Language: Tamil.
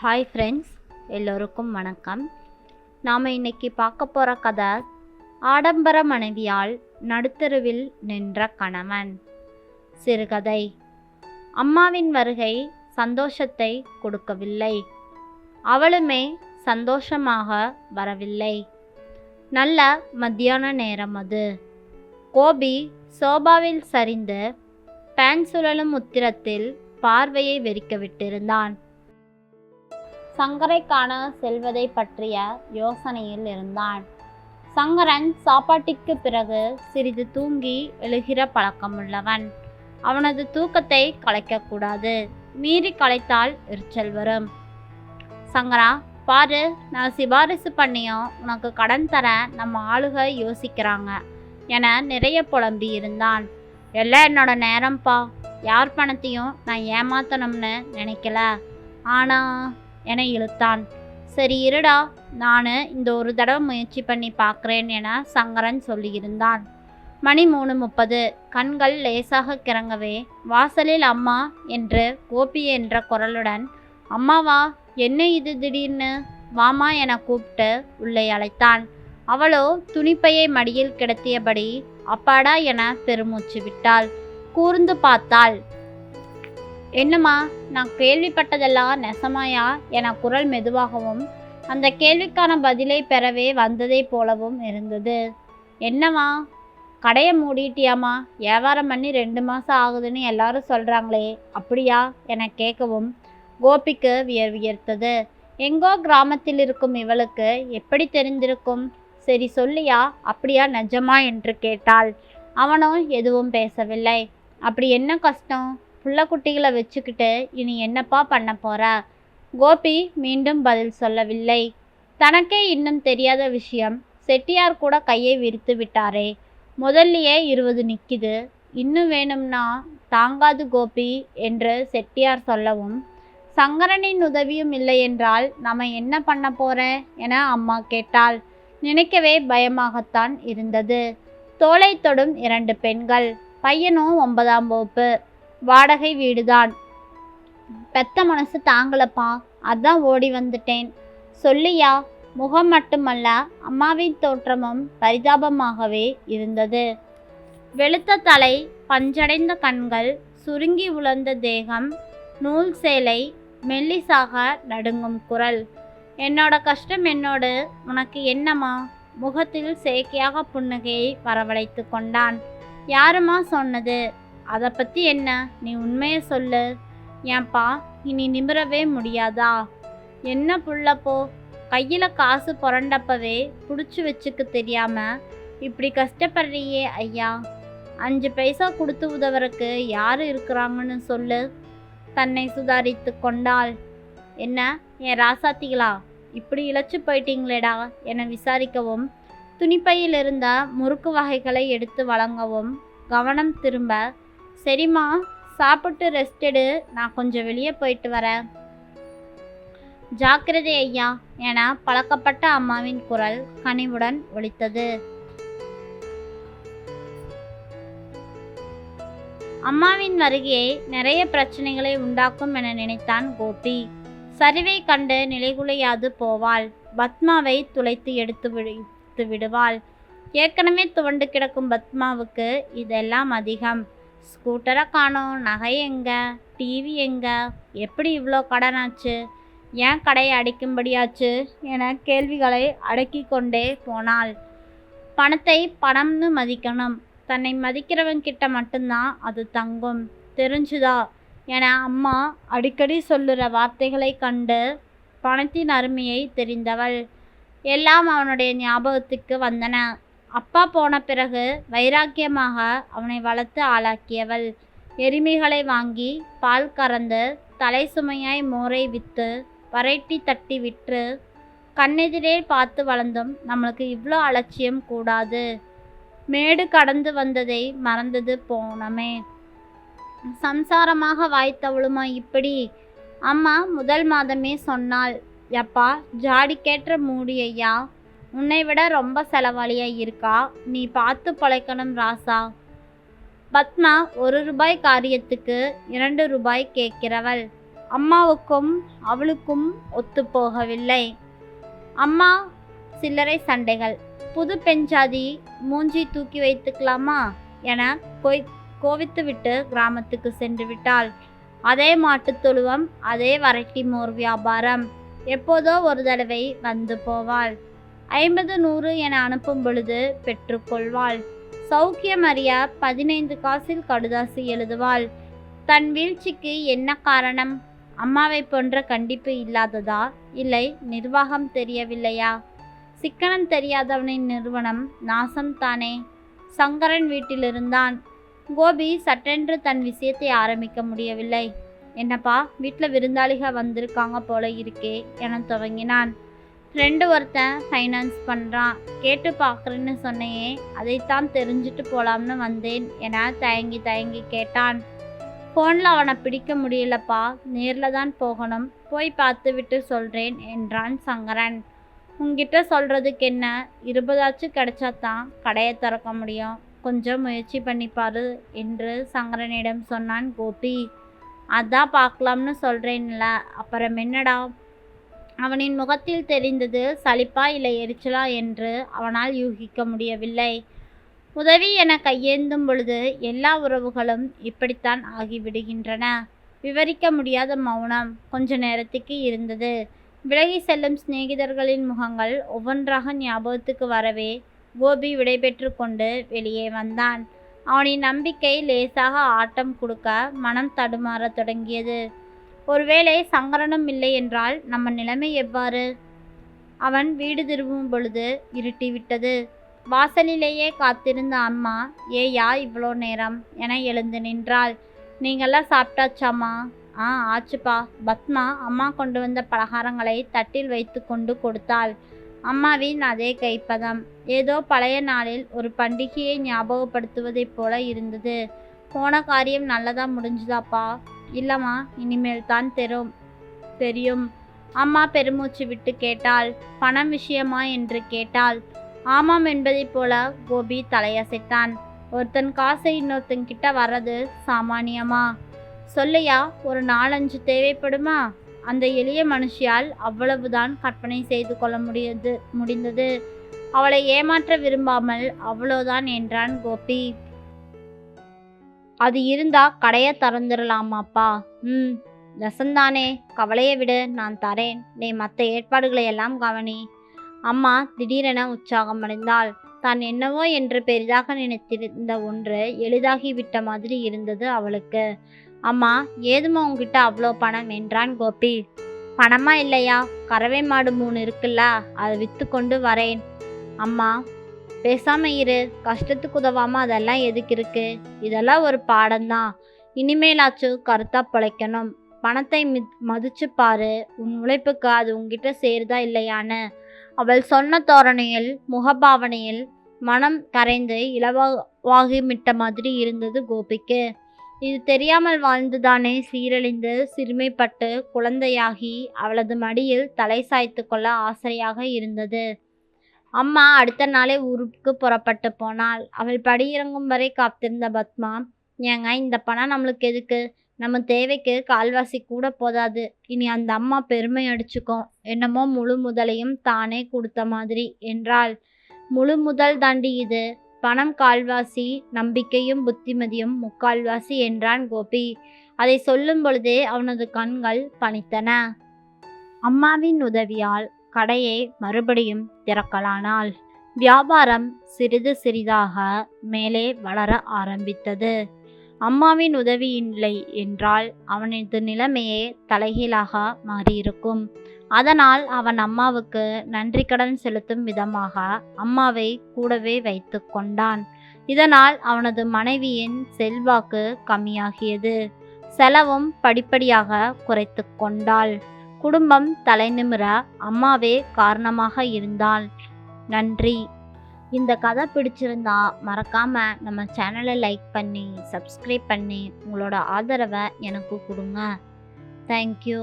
ஹாய் ஃப்ரெண்ட்ஸ், எல்லோருக்கும் வணக்கம். நாம் இன்னைக்கு பார்க்க போகிற கதை ஆடம்பர மனைவியால் நடுத்தருவில் நின்ற கணவன். சிறுகதை. அம்மாவின் வருகை சந்தோஷத்தை கொடுக்கவில்லை. அவளுமே சந்தோஷமாக வரவில்லை. நல்ல மத்தியான நேரம் அது. கோபி சோபாவில் சரிந்து பேன் சுழலும் உத்திரத்தில் பார்வையை வெறிக்க விட்டிருந்தான். சங்கரை காண செல்வதை பற்றிய யோசனையில் இருந்தான். சங்கரன் சாப்பாட்டிற்கு பிறகு சிறிது தூங்கி எழுகிற பழக்கமுள்ளவன். அவனது தூக்கத்தை கலைக்கக்கூடாது. மீறி கலைத்தால் எரிச்சல் வரும். சங்கரா, பாரு, நான் சிபாரிசு பண்ணியும் உனக்கு கடன் தர நம்ம ஆளுக யோசிக்கிறாங்க என நிறைய புலம்பி இருந்தான். எல்லாம் என்னோட நேரம்ப்பா. யார் பணத்தையும் நான் ஏமாத்தணும்னு நினைக்கல. ஆனா என இழுத்தான். சரி இருடா, நான் இந்த ஒரு தடவை முயற்சி பண்ணி பார்க்குறேன் என சங்கரன் சொல்லியிருந்தான். மணி 3:30. கண்கள் லேசாக கிறங்கவே வாசலில் அம்மா என்று கோபி என்ற குரலுடன், அம்மாவா, என்ன இது திடீர்னு, வாமா என கூப்பிட்டு உள்ளே அழைத்தான். அவளோ துணிப்பையை மடியில் கிடத்தியபடி அப்பாடா என பெருமூச்சு விட்டாள். கூர்ந்து பார்த்தாள். என்னம்மா, நான் கேள்விப்பட்டதெல்லாம் நெசமாயா என குரல் மெதுவாகவும் அந்த கேள்விக்கான பதிலை பெறவே வந்ததை போலவும் இருந்தது. என்னம்மா, கடையை மூடிட்டியாம்மா? வியாபாரம் பண்ணி 2 மாதம் ஆகுதுன்னு எல்லாரும் சொல்கிறாங்களே, அப்படியா என கேட்கவும் கோபிக்கு வியர்த்தது. எங்கோ கிராமத்தில் இருக்கும் இவளுக்கு எப்படி தெரிந்திருக்கும்? சரி சொல்லியா, அப்படியா நிஜமா என்று கேட்டாள். அவனும் எதுவும் பேசவில்லை. அப்படி என்ன கஷ்டம்? புள்ள குட்டிகளை வச்சுக்கிட்டு இனி என்னப்பா பண்ண போற? கோபி மீண்டும் பதில் சொல்லவில்லை. தனக்கே இன்னும் தெரியாத விஷயம். செட்டியார் கூட கையை விரித்து விட்டாரே. முதல்லையே 20 நிற்கிது. இன்னும் வேணும்னா தாங்காது கோபி என்று செட்டியார் சொல்லவும், சங்கரனின் உதவியும் இல்லை என்றால் நம்ம என்ன பண்ண போற என அம்மா கேட்டாள். நினைக்கவே பயமாகத்தான் இருந்தது. தோளை தொடும் 2 பெண்கள். பையனும் 9ஆம் வகுப்பு. வாடகை வீடுதான். பெத்த மனசு தாங்கலப்பா, அதான் ஓடி வந்துட்டேன். சொல்லியா? முகம் மட்டுமல்ல, அம்மாவின் தோற்றமும் பரிதாபமாகவே இருந்தது. வெளுத்த தலை, பஞ்சடைந்த கண்கள், சுருங்கி உலர்ந்த தேகம், நூல் சேலை, மெல்லிசாக நடுங்கும் குரல். என்னோட கஷ்டம் என்னோடு, உனக்கு என்னம்மா? முகத்தில் செயற்கையாக புன்னகையை வரவழைத்து கொண்டான். யாருமா சொன்னது? அதை பற்றி என்ன? நீ உண்மையை சொல்லு. ஏன்பா, இனி நிமிரவே முடியாதா? என்ன புள்ளப்போ, கையில் காசு புரண்டப்பவே பிடிச்சி வச்சுக்க தெரியாம இப்படி கஷ்டப்படுறியே ஐயா. 5 பைசா கொடுத்து உதவுறக்கு யார் இருக்கிறாங்கன்னு சொல்லு. தன்னை சுதாரித்து கொண்டாள். என்ன என் ராசாத்திகளா, இப்படி இழைச்சி போயிட்டீங்களேடா என விசாரிக்கவும், துணிப்பையில் இருந்த முறுக்கு வகைகளை எடுத்து வழங்கவும் கவனம் திரும்ப, சரிம்மா சாப்பிட்டு ரெஸ்ட் எடு, நான் கொஞ்சம் வெளியே போயிட்டு வரேன். ஜாக்கிரதை ஐயா என பழக்கப்பட்ட அம்மாவின் குரல் கனிவுடன் ஒலித்தது. அம்மாவின் வருகையை நிறைய பிரச்சனைகளை உண்டாக்கும் என நினைத்தான் கோபி. சரிவை கண்டு நிலைகுலையாது போவாள். பத்மாவை துளைத்து எடுத்து விடுவாள். ஏற்கனவே துவண்டு கிடக்கும் பத்மாவுக்கு இதெல்லாம் அதிகம். ஸ்கூட்டரை காணோம், நகை எங்க, டிவி எங்க, எப்படி இவ்வளோ கடனாச்சு, ஏன் கடையை அடிக்கும்படியாச்சு என கேள்விகளை அடக்கி கொண்டே போனாள். பணத்தை பணம்னு மதிக்கணும். தன்னை மதிக்கிறவங்கிட்ட மட்டும்தான் அது தங்கும், தெரிஞ்சுதா என அம்மா அடிக்கடி சொல்லுற வார்த்தைகளை கண்டு பணத்தின் அருமையை தெரிந்தவள். எல்லாம் அவனுடைய ஞாபகத்துக்கு வந்தன. அப்பா போன பிறகு வைராக்கியமாக அவனை வளர்த்து ஆளாக்கியவள். எருமைகளை வாங்கி பால் கறந்து தலை சுமையாய் மோரை விற்று வரைட்டி தட்டி விற்று கண்ணெதிரே பார்த்து வளர்ந்தும் நம்மளுக்கு இவ்வளோ அலட்சியம் கூடாது. மேடு கடந்து வந்ததை மறந்தது போனமே. சம்சாரமாக வாய்த்தவளுமா இப்படி? அம்மா முதல் மாதமே சொன்னாள். எப்பா, ஜாடிக்கேற்ற மூடி ஐயா, உன்னை விட ரொம்ப செலவாளியா இருக்கா, நீ பார்த்து பொழைக்கணும் ராசா. பத்மா 1 ரூபாய் காரியத்துக்கு 2 ரூபாய் கேட்கிறவள். அம்மாவுக்கும் அவளுக்கும் ஒத்துப்போகவில்லை. அம்மா சில்லறை சண்டைகள். புது பெஞ்சாதி மூஞ்சி தூக்கி வைத்துக்கலாமா என கோவித்துவிட்டு கிராமத்துக்கு சென்று விட்டாள். அதே மாட்டுத் தொழுவம், அதே வரட்டி மோர் வியாபாரம். எப்போதோ ஒரு தடவை வந்து போவாள். 50 100 என அனுப்பும் பொழுது பெற்றுக்கொள்வாள். சௌக்கியம் அறிய 15 காசில் கடுதாசி எழுதுவாள். தன் வீழ்ச்சிக்கு என்ன காரணம்? அம்மாவை போன்ற கண்டிப்பு இல்லாததா, இல்லை நிர்வாகம் தெரியவில்லையா? சிக்கனம் தெரியாதவனின் நிறுவனம் நாசம் தானே. சங்கரன் வீட்டிலிருந்தான். கோபி சட்டென்று தன் விஷயத்தை ஆரம்பிக்க முடியவில்லை. என்னப்பா, வீட்டில் விருந்தாளிக வந்திருக்காங்க போல இருக்கே என துவங்கினான். ஃப்ரெண்டு ஒருத்தன் ஃபைனான்ஸ் பண்ணுறான், கேட்டு பார்க்குறேன்னு சொன்னையே, அதைத்தான் தெரிஞ்சுட்டு போகலாம்னு வந்தேன் என தயங்கி கேட்டான். ஃபோனில் அவனை பிடிக்க முடியலப்பா, நேரில் தான் போகணும், போய் பார்த்து விட்டு சொல்கிறேன் என்றான் சங்கரன். உங்ககிட்ட சொல்கிறதுக்கு என்ன, 20 கிடைச்சாதான் கடையை திறக்க முடியும், கொஞ்சம் முயற்சி பண்ணிப்பாரு என்று சங்கரனிடம் சொன்னான் கோபி. அதான் பார்க்கலாம்னு சொல்கிறேன்ல, அப்புறம் என்னடா? அவனின் முகத்தில் தெரிந்தது சலிப்பா இல்லை எரிச்சலா என்று அவனால் யூகிக்க முடியவில்லை. உதவி என கையேந்தும் பொழுது எல்லா உறவுகளும் இப்படித்தான் ஆகிவிடுகின்றன. விவரிக்க முடியாத மௌனம் கொஞ்ச நேரத்துக்கு இருந்தது. விலகி செல்லும் சிநேகிதர்களின் முகங்கள் ஒவ்வொன்றாக ஞாபகத்துக்கு வரவே கோபி விடைபெற்று கொண்டு வெளியே வந்தான். அவனின் நம்பிக்கை லேசாக ஆட்டம் கொடுக்க மனம் தடுமாற தொடங்கியது. ஒருவேளை சங்கரனும் இல்லை என்றால் நம்ம நிலைமை எவ்வாறு? அவன் வீடு திரும்பும் பொழுது இருட்டிவிட்டது. வாசலிலேயே காத்திருந்த அம்மா, ஏயா இவ்வளோ நேரம் என எழுந்து நின்றாள். நீங்கள்லாம் சாப்பிட்டாச்சாம்மா? ஆச்சுப்பா. பத்மா அம்மா கொண்டு வந்த பலகாரங்களை தட்டில் வைத்து கொண்டு கொடுத்தாள். அம்மாவின் அதே கைப்பதம் ஏதோ பழைய நாளில் ஒரு பண்டிகையை ஞாபகப்படுத்துவதைப் போல இருந்தது. போன காரியம் நல்லதா முடிஞ்சுதாப்பா? இல்லம்மா, இனிமேல் தான் தெரியும். அம்மா பெருமூச்சு விட்டு கேட்டாள். பணம் விஷயமா என்று கேட்டாள். ஆமாம் என்பதைப் போல கோபி தலையசைத்தான். ஒருத்தன் காசை இன்னொருத்தன் கிட்ட வர்றது சாமானியமா? சொல்லையா, ஒரு 4-5 தேவைப்படுமா? அந்த எளிய மனுஷியால் அவ்வளவுதான் கற்பனை செய்து கொள்ள முடிந்தது. அவளை ஏமாற்ற விரும்பாமல் அவ்வளோதான் என்றான் கோபி. அது இருந்தா கடையை திறந்துடலாமாப்பா? ரசந்தானே, கவலையை விடு, நான் தரேன். நீ மற்ற ஏற்பாடுகளை எல்லாம் கவனி. அம்மா திடீரென உற்சாகமடைந்தாள். தான் என்னவோ என்று பெரிதாக நினைத்திருந்த ஒன்று எளிதாகிவிட்ட மாதிரி இருந்தது அவளுக்கு. அம்மா, ஏதுமா உங்ககிட்ட அவ்வளோ பணம் என்றான் கோபி. பணமா இல்லையா, கறவை மாடு 3 இருக்குல்ல, அதை விற்று கொண்டு வரேன். அம்மா பேசாம இரு, கஷ்டத்துக்கு உதவாம அதெல்லாம் எதுக்கு இருக்கு? இதெல்லாம் ஒரு பாடம்தான். இனிமேலாச்சும் கருத்தா பிழைக்கணும். பணத்தை மதிச்சு பாரு, உன் உழைப்புக்கு அது உங்ககிட்ட சேருதா இல்லையான்னு. அவள் சொன்ன தோரணையில், முகபாவனையில் மனம் கரைந்து இலவாகிமிட்ட மாதிரி இருந்தது கோபிக்கு. இது தெரியாமல் வாழ்ந்துதானே சீரழிந்து சிறுமைப்பட்டு குழந்தையாகி அவளது மடியில் தலை சாய்த்து கொள்ள ஆசையாக இருந்தது. அம்மா அடுத்த நாளே ஊருக்கு புறப்பட்டு போனாள். அவள் படியிறங்கும் வரை காத்திருந்த பத்மா, ஏங்க இந்த பணம் நம்மளுக்கு எதுக்கு? நம்ம தேவைக்கு கால்வாசி கூட போதாது. இனி அந்த அம்மா பெருமை அடிச்சுக்கும், என்னமோ முழு முதலையும் தானே கொடுத்த மாதிரி என்றாள். முழு முதல் தாண்டி இது. பணம் கால்வாசி, நம்பிக்கையும் புத்திமதியும் 3/4வாசி என்றான் கோபி. அதை சொல்லும் பொழுதே அவனது கண்கள் பனித்தன. அம்மாவின் உதவியால் கடையை மறுபடியும் திறக்கலானாள். வியாபாரம் சிறிது சிறிதாக மேலே வளர ஆரம்பித்தது. அம்மாவின் உதவி இல்லை என்றால் அவனது நிலைமையே தலைகீழாக மாறியிருக்கும். அதனால் அவன் அம்மாவுக்கு நன்றி கடன் செலுத்தும் விதமாக அம்மாவை கூடவே வைத்து கொண்டான். இதனால் அவனது மனைவியின் செல்வாக்கு கம்மியாகியது. செலவும் படிப்படியாக குறைத்து கொண்டாள். குடும்பம் தலைநிமிர அம்மாவே காரணமாக இருந்தாள். நன்றி. இந்த கதை பிடிச்சிருந்தா மறக்காம நம்ம சேனலை லைக் பண்ணி சப்ஸ்கிரைப் பண்ணி உங்களோட ஆதரவை எனக்கு கொடுங்க. தேங்க்யூ.